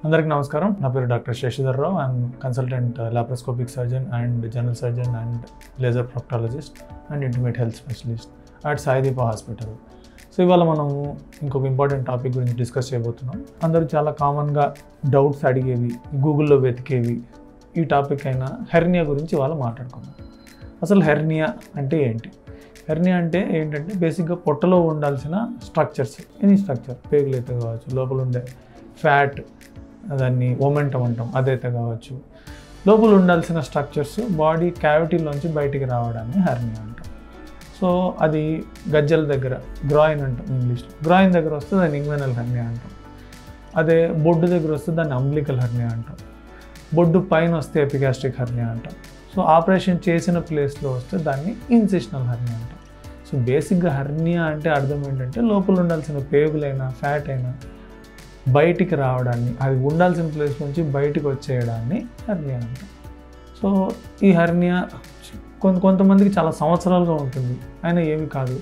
అందరికీ నమస్కారం. నా పేరు doctor Shashidhar Rao. I'm consultant laparoscopic surgeon and general surgeon and laser proctologist and intimate health specialist at Saideepa hospital. So ఇవాళ మనము ఇంకొక ఇంపార్టెంట్ టాపిక్ గురించి డిస్కస్ చేయబోతున్నాం. అందరూ చాలా కామన్గా డౌట్స్ అడిగేవి, గూగుల్లో వెతికేవి ఈ టాపిక్ అయిన హెర్నియా గురించి ఇవాళ మాట్లాడుకుందాం. అసలు హెర్నియా అంటే ఏంటి? హెర్నియా అంటే ఏంటంటే బేసిక్గా పొట్టలో ఉండాల్సిన స్ట్రక్చర్స్, ఎనీ స్ట్రక్చర్, పేగులు అయితే కావచ్చు, లోపల ఉండే ఫ్యాట్, దాన్ని మొమెంటం అంటాం, అదైతే కావచ్చు, లోపల ఉండాల్సిన స్ట్రక్చర్స్ బాడీ క్యావిటీలోంచి బయటికి రావడాన్ని హెర్నియా అంటాం. సో అది గజ్జల దగ్గర, గ్రాయిన్ అంటాం ఇంగ్లీష్లో, గ్రాయిన్ దగ్గర వస్తే దాన్ని ఇంగ్వెనల్ హెర్నియా అంటాం. అదే బొడ్డు దగ్గర వస్తే దాన్ని అంబ్లికల్ హెర్నియా అంటాం. బొడ్డు పైన వస్తే ఎపిగాస్ట్రిక్ హెర్నియా అంటాం. సో ఆపరేషన్ చేసిన ప్లేస్లో వస్తే దాన్ని ఇన్సిషనల్ హెర్నియా అంటాం. సో బేసిక్గా హెర్నియా అంటే అర్థం ఏంటంటే లోపల ఉండాల్సిన పేగులైనా ఫ్యాట్ అయినా బయటికి రావడాన్ని, అది ఉండాల్సిన ప్లేస్ నుంచి బయటికి వచ్చేయడాన్ని హెర్నియా అంటాం. సో ఈ హెర్నియా కొంతమందికి చాలా సంవత్సరాలుగా ఉంటుంది, అయినా ఏమి కాదు.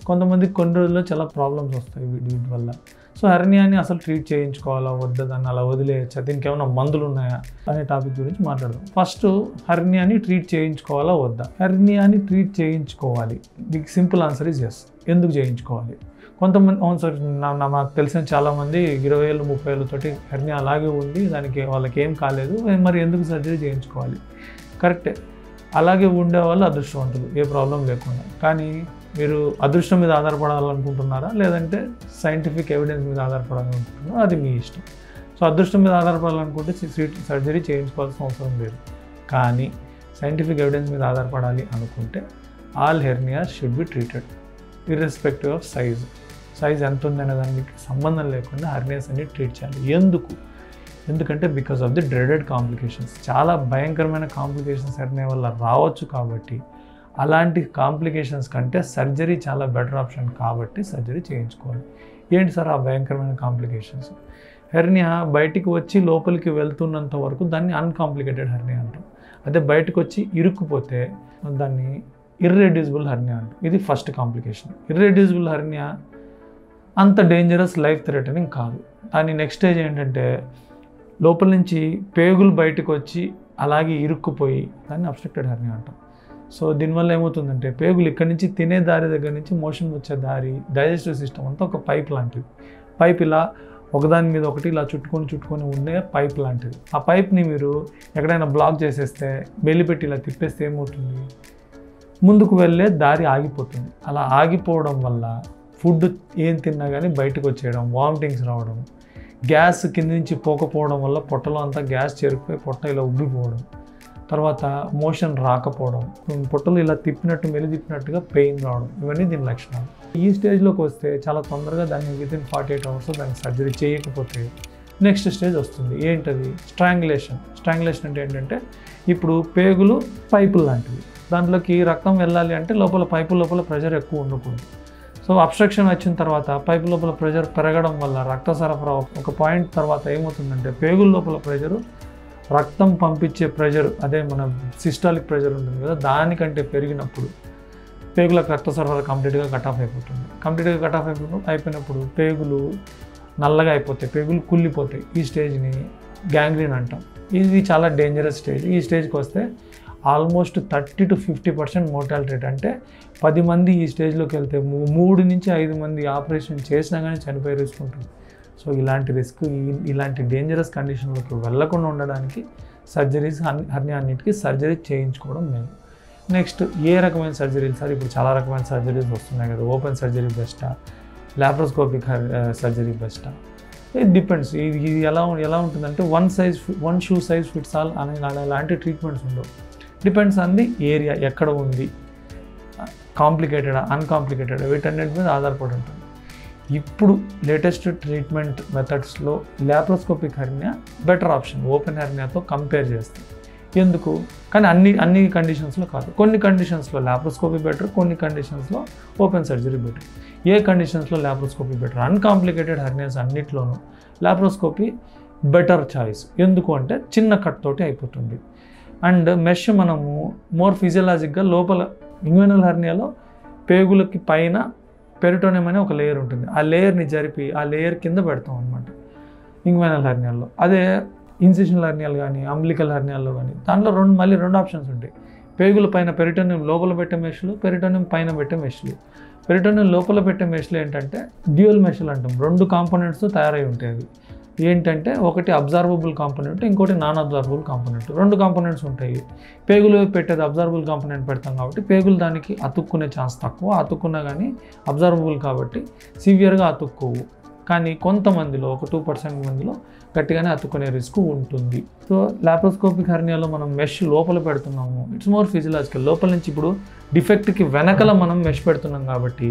కొంతమందికి కొన్ని రోజుల్లో చాలా ప్రాబ్లమ్స్ వస్తాయి వీటి వల్ల. సో హెర్నియాని అసలు ట్రీట్ చేయించుకోవాలా వద్దా, దాన్ని అలా వదిలేయచ్చా, దీనికి ఏమైనా మందులు ఉన్నాయా అనే టాపిక్ గురించి మాట్లాడదాం. ఫస్ట్ హెర్నియాని ట్రీట్ చేయించుకోవాలా వద్దా? హెర్నియాని ట్రీట్ చేయించుకోవాలి. దీనికి సింపుల్ ఆన్సర్ ఇస్ ఎస్. ఎందుకు చేయించుకోవాలి? కొంతమంది అవును సార్, నాకు తెలిసిన చాలామంది 20 ఏళ్ళు 30 ఏళ్ళతోటి హెర్నియా అలాగే ఉంది, దానికి వాళ్ళకి ఏం కాలేదు, మరి ఎందుకు సర్జరీ చేయించుకోవాలి? కరెక్టే, అలాగే ఉండేవాళ్ళు అదృష్టవంతులు, ఏ ప్రాబ్లం లేకుండా. కానీ మీరు అదృష్టం మీద ఆధారపడాలనుకుంటున్నారా, లేదంటే సైంటిఫిక్ ఎవిడెన్స్ మీద ఆధారపడాలనుకుంటున్నారా, అది మీ ఇష్టం. సో అదృష్టం మీద ఆధారపడాలనుకుంటే సర్జరీ చేయించుకోవాల్సిన అవసరం లేదు. కానీ సైంటిఫిక్ ఎవిడెన్స్ మీద ఆధారపడాలి అనుకుంటే all hernias should be treated irrespective of size ఎంత ఉందనే దానికి సంబంధం లేకుండా హెర్నియాస్ అన్ని ట్రీట్ చేయాలి. ఎందుకంటే because of the dreaded complications, చాలా భయంకరమైన కాంప్లికేషన్స్ హెర్నియా వల్ల రావచ్చు. కాబట్టి అలాంటి కాంప్లికేషన్స్ కంటే సర్జరీ చాలా బెటర్ ఆప్షన్, కాబట్టి సర్జరీ చేయించుకోవాలి. ఏంటి సార్ ఆ భయంకరమైన కాంప్లికేషన్స్? హెర్నియా బయటికి వచ్చి లోపలికి వెళ్తున్నంత వరకు దాన్ని అన్కాంప్లికేటెడ్ హెర్నియా అంటాం. అదే బయటకు వచ్చి ఇరుక్కుపోతే దాన్ని ఇర్రెడ్యూసిబుల్ హెర్నియా అంటాం. ఇది ఫస్ట్ కాంప్లికేషన్. ఇర్రెడ్యూసిబుల్ హెర్నియా అంత డేంజరస్, లైఫ్ థ్రెటనింగ్ కాదు. దాని నెక్స్ట్ స్టేజ్ ఏంటంటే లోపల నుంచి పేగులు బయటకు వచ్చి అలాగే ఇరుక్కుపోయి దాన్ని అబ్స్ట్రక్టెడ్ హెర్నియా అంటాం. సో దీనివల్ల ఏమవుతుందంటే పేగులు ఇక్కడి నుంచి తినే దారి దగ్గర నుంచి మోషన్ వచ్చే దారి, డైజెస్టివ్ సిస్టమ్ అంతా ఒక పైప్ లాంటిది. పైప్ ఇలా ఒకదాని మీద ఒకటి ఇలా చుట్టుకొని ఉండే పైప్ లాంటిది. ఆ పైప్ని మీరు ఎక్కడైనా బ్లాక్ చేసేస్తే, బెల్లిపెట్టి ఇలా తిప్పేస్తే ఏమవుతుంది? ముందుకు వెళ్ళే దారి ఆగిపోతుంది. అలా ఆగిపోవడం వల్ల ఫుడ్ ఏం తిన్నా కానీ బయటకు వచ్చేయడం, వామిటింగ్స్ రావడం, గ్యాస్ కింద నుంచి పోకపోవడం వల్ల పొట్టలో అంతా గ్యాస్ చేరుకుపోయి పొట్ట ఇలా ఉబ్బిపోవడం, తర్వాత మోషన్ రాకపోవడం, పొట్టలు ఇలా మెలితిప్పినట్టుగా పెయిన్ రావడం, ఇవన్నీ దీని లక్షణాలు. ఈ స్టేజ్లోకి వస్తే చాలా తొందరగా దాన్ని వితిన్ 48 అవర్స్ దాన్ని సర్జరీ చేయకపోతే నెక్స్ట్ స్టేజ్ వస్తుంది. ఏంటది? స్ట్రాంగులేషన్ అంటే ఏంటంటే ఇప్పుడు పేగులు పైపులు లాంటివి, దాంట్లోకి రక్తం వెళ్ళాలి అంటే పైపు లోపల ప్రెషర్ ఎక్కువ ఉండకూడదు. సో అబ్స్ట్రక్షన్ వచ్చిన తర్వాత పైపు లోపల ప్రెషర్ పెరగడం వల్ల రక్త సరఫరా ఒక పాయింట్ తర్వాత ఏమవుతుందంటే పేగుల లోపల ప్రెషరు, రక్తం పంపించే ప్రెషర్, అదే మన సిస్టాలిక్ ప్రెషర్ ఉంటుంది కదా, దానికంటే పెరిగినప్పుడు పేగులకు రక్త సరఫరా కంప్లీట్గా కట్ ఆఫ్ అయిపోయినప్పుడు పేగులు నల్లగా అయిపోతాయి, పేగులు కుళ్ళిపోతాయి. ఈ స్టేజ్ని గ్యాంగ్రీన్ అంటాం. ఇది చాలా డేంజరస్ స్టేజ్. ఈ స్టేజ్కి వస్తే ఆల్మోస్ట్ 30 to 50% మోర్టాలిటీ రేట్. అంటే 10 మంది ఈ స్టేజ్లోకి వెళ్తే 3 నుంచి 5 మంది ఆపరేషన్ చేసినా కానీ చనిపోయే రిస్క్ ఉంటుంది. సో ఇలాంటి డేంజరస్ కండిషన్లోకి వెళ్లకుండా ఉండడానికి హెర్నియా అన్నిటికీ సర్జరీ చేయించుకోవడం మేలు. నెక్స్ట్ ఏ రకమైన సర్జరీలు సార్? ఇప్పుడు చాలా రకమైన సర్జరీస్ వస్తున్నాయి కదా. ఓపెన్ సర్జరీ బెస్టా, లాప్రోస్కోపిక్ సర్జరీ బెస్టా? It depends. ఇది ఎలా ఉంటుందంటే one shoe size fits all అలాంటి ట్రీట్మెంట్స్ ఉండవు. డిపెండ్స్ ఆన్ ది ఏరియా, ఎక్కడ ఉంది, కాంప్లికేటెడా అన్కాంప్లికేటెడా, వీటన్నిటి మీద ఆధారపడి ఉంటుంది. ఇప్పుడు లేటెస్ట్ ట్రీట్మెంట్ మెథడ్స్లో laparoscopic hernia better option open హెర్నియాతో కంపేర్ చేస్తే. ఎందుకు? కానీ అన్ని కండిషన్స్లో కాదు. కొన్ని కండిషన్స్లో లాప్రోస్కోపీ బెటర్, కొన్ని కండిషన్స్లో ఓపెన్ సర్జరీ బెటర్. ఏ కండిషన్స్లో లాప్రోస్కోపీ బెటర్? అన్కాంప్లికేటెడ్ హెర్నియాస్ అన్నిట్లోనూ లాప్రోస్కోపీ బెటర్ చాయిస్. ఎందుకు అంటే చిన్న కట్ తోటి అయిపోతుంది. అండ్ మెష్ మనము మోర్ ఫిజియలాజిక్గా లోపల ఇంగ్వెనల్ హెర్నియాలో పేగులకి పైన పెరిటోనియం అనే ఒక లేయర్ ఉంటుంది. ఆ లేయర్ని జరిపి ఆ లేయర్ కింద పెడతాం అనమాట. ఇంగ్వైనల్ హెర్నియాల్లో. అదే ఇన్సిషనల్ హెర్నియాలు కానీ అంబ్లికల్ హెర్నియాల్లో కానీ దాంట్లో మళ్ళీ రెండు ఆప్షన్స్ ఉంటాయి. పేగుల పైన పెరిటోనియం లోపల పెట్టే మెష్లు, పెరిటోనియం పైన పెట్టే మెష్లు. పెరిటోనియం లోపల పెట్టే మెష్లు ఏంటంటే డ్యూయల్ మెష్లు అంటాం. 2 కాంపోనెంట్స్తో తయారై ఉంటాయి. అవి ఏంటంటే ఒకటి అబ్జార్బబుల్ కాంపోనెంట్, ఇంకోటి నాన్ అబ్జార్బబుల్ కాంపోనెంట్. 2 కాంపోనెంట్స్ ఉంటాయి. పేగులు పెట్టేది అబ్జార్బబుల్ కాంపోనెంట్ పెడతాం కాబట్టి పేగులు దానికి అతుక్కునే ఛాన్స్ తక్కువ. అతుక్కున్నా కానీ అబ్జార్బబుల్ కాబట్టి సివియర్గా అతుక్కోవు. కానీ కొంతమందిలో ఒక 2% మందిలో గట్టిగానే అతుక్కునే రిస్క్ ఉంటుంది. సో లాప్రోస్కోపిక్ హెర్నియాలో మనం మెష్ లోపల పెడుతున్నాము. It's more physiological. లోపల నుంచి ఇప్పుడు డిఫెక్ట్కి వెనకల మనం మెష్ పెడుతున్నాం కాబట్టి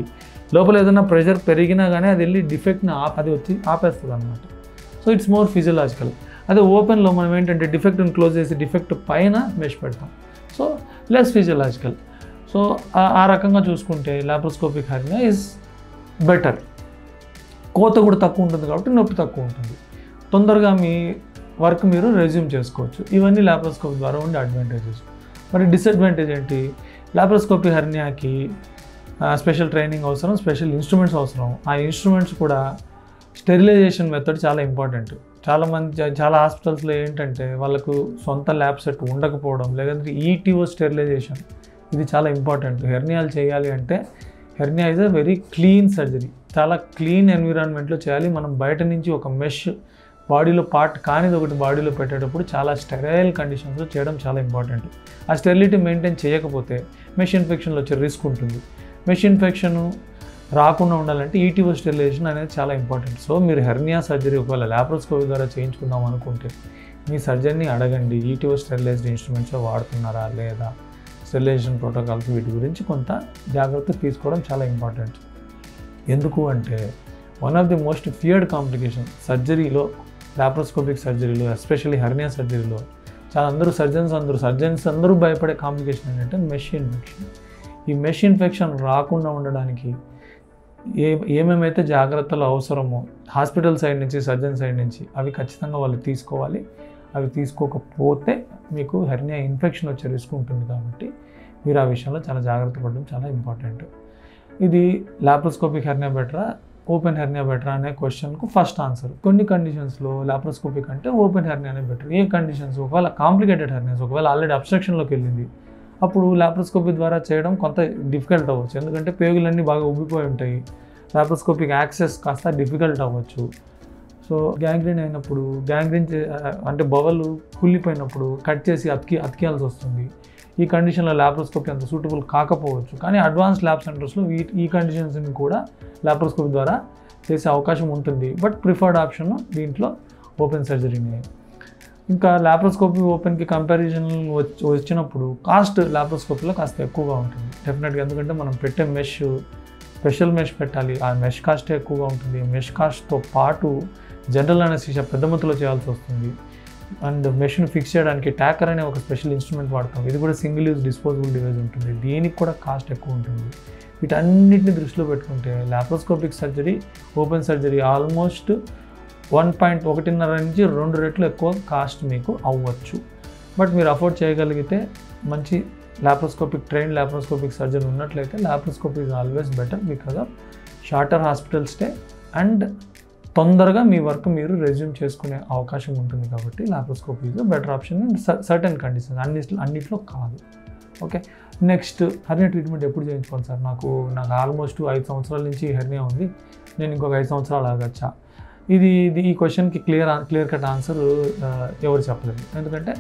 లోపల ఏదైనా ప్రెషర్ పెరిగినా కానీ అది వెళ్ళి డిఫెక్ట్ని అది వచ్చి ఆపేస్తుంది అనమాట. So it's more physiological. అదే ఓపెన్లో మనం ఏంటంటే డిఫెక్ట్ని క్లోజ్ చేసి డిఫెక్ట్ పైన మెష్ పెడతాం. So less physiological. సో ఆ రకంగా చూసుకుంటే లాప్రోస్కోపిక్ హెర్నియా ఈజ్ బెటర్. కోత కూడా తక్కువ ఉంటుంది కాబట్టి నొప్పి తక్కువ ఉంటుంది. తొందరగా మీ వర్క్ మీరు రెజ్యూమ్ చేసుకోవచ్చు. ఇవన్నీ లాప్రోస్కోపీ ద్వారా ఉండే అడ్వాంటేజెస్. మరి డిసడ్వాంటేజ్ ఏంటి? లాప్రోస్కోపీ హెర్నియాకి స్పెషల్ ట్రైనింగ్ అవసరం, స్పెషల్ ఇన్స్ట్రుమెంట్స్ అవసరం. ఆ ఇన్స్ట్రుమెంట్స్ కూడా స్టెరిలైజేషన్ మెథడ్ చాలా ఇంపార్టెంట్. చాలా హాస్పిటల్స్లో ఏంటంటే వాళ్ళకు సొంత ల్యాబ్ సెట్ ఉండకపోవడం, లేదంటే ఈటీఓ స్టెరిలైజేషన్ ఇది చాలా ఇంపార్టెంట్. హెర్నియాలు చేయాలి అంటే hernia is a very clean surgery. చాలా క్లీన్ ఎన్విరాన్మెంట్లో చేయాలి. మనం బయట నుంచి ఒక మెష్ బాడీలో పార్ట్ కానిది ఒకటి బాడీలో పెట్టేటప్పుడు చాలా స్టెరైల్ కండిషన్స్లో చేయడం చాలా ఇంపార్టెంట్. ఆ స్టెరిలిటీ మెయింటైన్ చేయకపోతే మెష్ ఇన్ఫెక్షన్లో వచ్చే రిస్క్ ఉంటుంది. మెష్ ఇన్ఫెక్షన్ రాకుండా ఉండాలంటే ఈటీఓ స్టెరిలైజేషన్ అనేది చాలా ఇంపార్టెంట్. సో మీరు హెర్నియా సర్జరీ ఒకవేళ లాప్రోస్కోపీ ద్వారా చేయించుకుందాం అనుకుంటే మీ సర్జన్ని అడగండి, ఈటీఓ స్టెరిలైజ్డ్ ఇన్స్ట్రుమెంట్స్ వాడుతున్నారా లేదా, స్టెరిలైజేషన్ ప్రోటోకాల్స్ వీటి గురించి కొంత జాగ్రత్త తీసుకోవడం చాలా ఇంపార్టెంట్. ఎందుకు అంటే one of the most feared complication సర్జరీలో, లాప్రోస్కోపిక్ సర్జరీలో, ఎస్పెషల్లీ హెర్నియా సర్జరీలో చాలా సర్జన్స్ అందరూ భయపడే కాంప్లికేషన్ ఏంటంటే మెష్ ఇన్ఫెక్షన్. ఈ మెష్ ఇన్ఫెక్షన్ రాకుండా ఉండడానికి ఏమేమైతే జాగ్రత్తలు అవసరమో హాస్పిటల్ సైడ్ నుంచి, సర్జన్ సైడ్ నుంచి అవి ఖచ్చితంగా వాళ్ళు తీసుకోవాలి. అవి తీసుకోకపోతే మీకు హెర్నియా ఇన్ఫెక్షన్ వచ్చే రిస్క్ ఉంటుంది. కాబట్టి మీరు ఆ విషయంలో చాలా జాగ్రత్త పడడం చాలా ఇంపార్టెంట్. ఇది లాప్రోస్కోపిక్ హెర్నియా బెటరా, ఓపెన్ హెర్నియా బెటరా అనే క్వశ్చన్కు ఫస్ట్ ఆన్సర్. కొన్ని కండిషన్స్లో లాప్రోస్కోపిక్ అంటే ఓపెన్ హెర్నియానే బెటర్. ఏ కండిషన్స్? ఒకవేళ కాంప్లికేటెడ్ హెర్నియాస్, ఒకవేళ ఆల్రెడీ అబ్స్ట్రక్షన్లోకి వెళ్ళింది, అప్పుడు లాప్రోస్కోపీ ద్వారా చేయడం కొంత డిఫికల్ట్ అవ్వచ్చు. ఎందుకంటే పేగులన్నీ బాగా ఉబ్బిపోయి ఉంటాయి. లాప్రోస్కోపిక్ యాక్సెస్ కాస్త డిఫికల్ట్ అవ్వచ్చు. సో గ్యాంగ్రీన్ అయినప్పుడు, అంటే బవలు కుళ్ళిపోయినప్పుడు కట్ చేసి అతికేయాల్సి వస్తుంది. ఈ కండిషన్లో లాప్రోస్కోపీ అంత సూటబుల్ కాకపోవచ్చు. కానీ అడ్వాన్స్ ల్యాబ్ సెంటర్స్లో ఈ కండిషన్స్ని కూడా లాప్రోస్కోపీ ద్వారా చేసే అవకాశం ఉంటుంది. బట్ ప్రిఫర్డ్ ఆప్షన్ దీంట్లో ఓపెన్ సర్జరీనే. ఇంకా లాప్రోస్కోపీ ఓపెన్కి కంపారిజన్ వచ్చినప్పుడు కాస్ట్ లాప్రోస్కోపీలో కాస్త ఎక్కువగా ఉంటుంది డెఫినెట్గా. ఎందుకంటే మనం పెట్టే మెష్, స్పెషల్ మెష్ పెట్టాలి. ఆ మెష్ కాస్టే ఎక్కువగా ఉంటుంది. మెష్ కాస్ట్తో పాటు జనరల్ అనెస్థీషియా పెద్ద మొత్తంలో చేయాల్సి వస్తుంది. అండ్ మెష్ను ఫిక్స్ చేయడానికి ట్యాకర్ అనే ఒక స్పెషల్ ఇన్స్ట్రుమెంట్ వాడతాం. ఇది కూడా సింగిల్ యూజ్ డిస్పోజబుల్ డివైస్ ఉంటుంది. దీనికి కూడా కాస్ట్ ఎక్కువ ఉంటుంది. వీటన్నిటిని దృష్టిలో పెట్టుకుంటే laparoscopic surgery, open surgery almost 1.5 నుంచి 2 రెట్లు ఎక్కువ కాస్ట్ మీకు అవ్వచ్చు. బట్ మీరు అఫోర్డ్ చేయగలిగితే, మంచి ట్రైన్డ్ లాప్రోస్కోపిక్ సర్జన్ ఉన్నట్లయితే laparoscopy is always better because of shorter hospital stay and తొందరగా మీ వర్క్ మీరు రెజ్యూమ్ చేసుకునే అవకాశం ఉంటుంది. కాబట్టి laparoscopy is better option in certain conditions, అన్నిట్లో కాదు. ఓకే, నెక్స్ట్ హెర్నియా ట్రీట్మెంట్ ఎప్పుడు చేయించుకోవాలి సార్? నాకు ఆల్మోస్ట్ 5 సంవత్సరాల నుంచి హెర్నియా ఉంది, నేను ఇంకొక 5 సంవత్సరాలు ఆగచ్చా? ఈ క్వశ్చన్కి క్లియర్ కట్ ఆన్సర్ ఎవరు చెప్పలేదు. ఎందుకంటే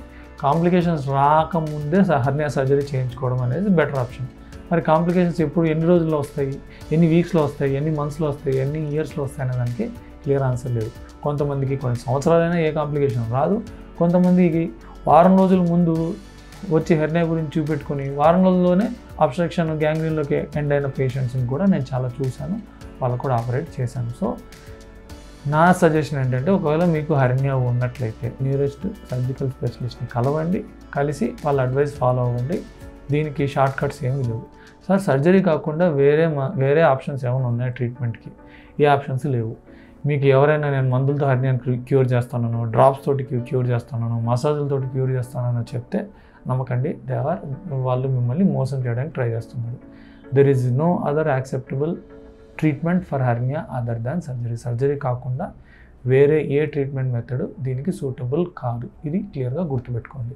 కాంప్లికేషన్స్ రాకముందే హెర్నియా సర్జరీ చేయించుకోవడం అనేది బెటర్ ఆప్షన్. మరి కాంప్లికేషన్స్ ఎన్ని రోజుల్లో వస్తాయి, ఎన్ని వీక్స్లో వస్తాయి, ఎన్ని మంత్స్లో వస్తాయి, ఎన్ని ఇయర్స్లో వస్తాయి అనే దానికి క్లియర్ ఆన్సర్ లేదు. కొంతమందికి కొన్ని సంవత్సరాలైనా ఏ కాంప్లికేషన్ రాదు. కొంతమందికి వారం రోజుల ముందు వచ్చి హెర్నియా గురించి చూపెట్టుకుని వారం రోజుల్లోనే అబ్స్ట్రక్షన్, గ్యాంగ్రీన్లోకి ఎండ్ అయిన పేషెంట్స్ని కూడా నేను చాలా చూశాను, వాళ్ళకు కూడా ఆపరేట్ చేశాను. సో నా సజెషన్ ఏంటంటే, ఒకవేళ మీకు హెర్నియా ఉన్నట్లయితే నియరెస్ట్ సర్జికల్ స్పెషలిస్ట్ని కలిసి వాళ్ళ అడ్వైస్ ఫాలో అవ్వండి. దీనికి షార్ట్ కట్స్ ఏమీ లేవు. సార్ సర్జరీ కాకుండా వేరే ఆప్షన్స్ ఏమైనా ఉన్నాయి ట్రీట్మెంట్కి? ఏ ఆప్షన్స్ లేవు. మీకు ఎవరైనా నేను మందులతో హెర్నియాని క్యూర్ చేస్తానో, డ్రాప్స్ తోటి క్యూర్ చేస్తానో, మసాజులతోటి క్యూర్ చేస్తానో చెప్తే నమ్మకండి. వాళ్ళు మిమ్మల్ని మోసం చేయడానికి ట్రై చేస్తున్నారు. There is no other acceptable treatment for hernia other than surgery. Surgery కాకుండా వేరే ఏ ట్రీట్మెంట్ మెథడ్ దీనికి సూటబుల్ కాదు. ఇది క్లియర్గా గుర్తుపెట్టుకోండి.